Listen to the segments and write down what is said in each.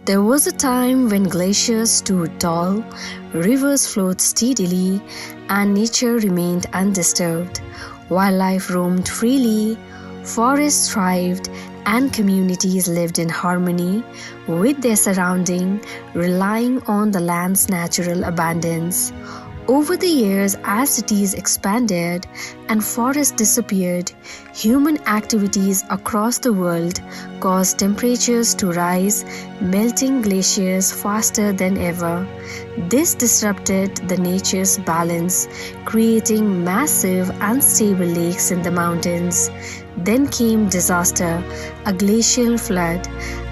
There was a time when glaciers stood tall, rivers flowed steadily, and nature remained undisturbed. Wildlife roamed freely, forests thrived, and communities lived in harmony with their surrounding, relying on the land's natural abundance. Over the years, as cities expanded and forests disappeared, human activities across the world caused temperatures to rise, melting glaciers faster than ever. This disrupted the nature's balance, creating massive, unstable lakes in the mountains. Then came disaster, a glacial flood.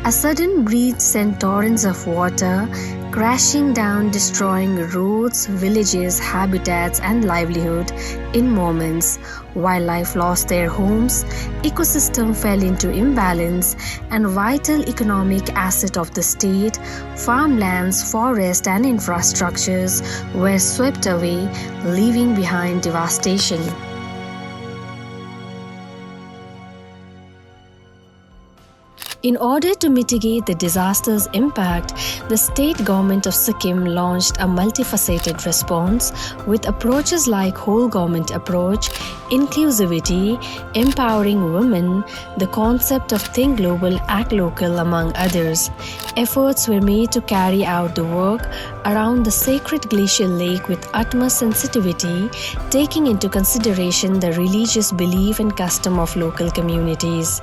A sudden breeze sent torrents of water crashing down, destroying roads, villages, habitats, and livelihood in moments. Wildlife lost their homes, ecosystem fell into imbalance, and vital economic asset of the state, farmlands, forests, and infrastructures were swept away, leaving behind devastation. In order to mitigate the disaster's impact, the state government of Sikkim launched a multifaceted response with approaches like whole government approach, inclusivity, empowering women, the concept of think global, act local, among others. Efforts were made to carry out the work around the sacred glacial lake with utmost sensitivity, taking into consideration the religious belief and custom of local communities.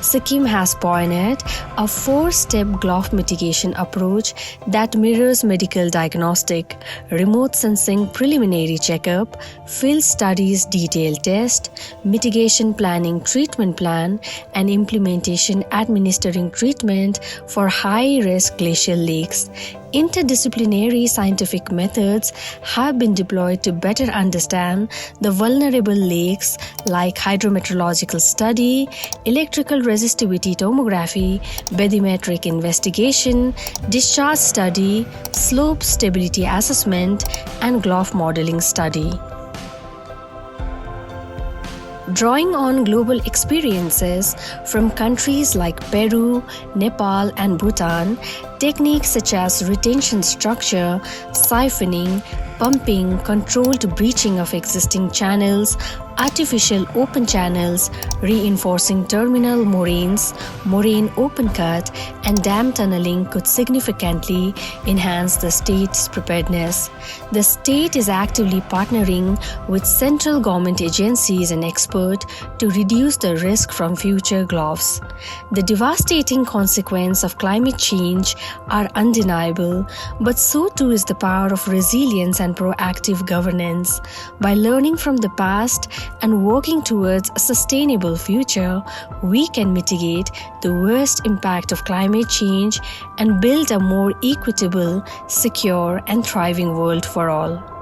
Sikkim has pioneered a 4-step GLOF mitigation approach that mirrors medical diagnostic, remote sensing preliminary checkup, field studies detailed test, mitigation planning treatment plan, and implementation administering treatment for high-risk glacial lakes. Interdisciplinary scientific methods have been deployed to better understand the vulnerable lakes like hydrometeorological study, electrical resistivity tomography, bathymetric investigation, discharge study, slope stability assessment, and GLOF modeling study. Drawing on global experiences from countries like Peru, Nepal, and Bhutan, techniques such as retention structure, siphoning, pumping, controlled breaching of existing channels, artificial open channels, reinforcing terminal moraines, moraine open cut, and dam tunneling could significantly enhance the state's preparedness. The state is actively partnering with central government agencies and experts to reduce the risk from future GLOFs. The devastating consequences of climate change are undeniable, but so too is the power of resilience and proactive governance. By learning from the past and working towards a sustainable future, we can mitigate the worst impact of climate change and build a more equitable, secure, and thriving world for all.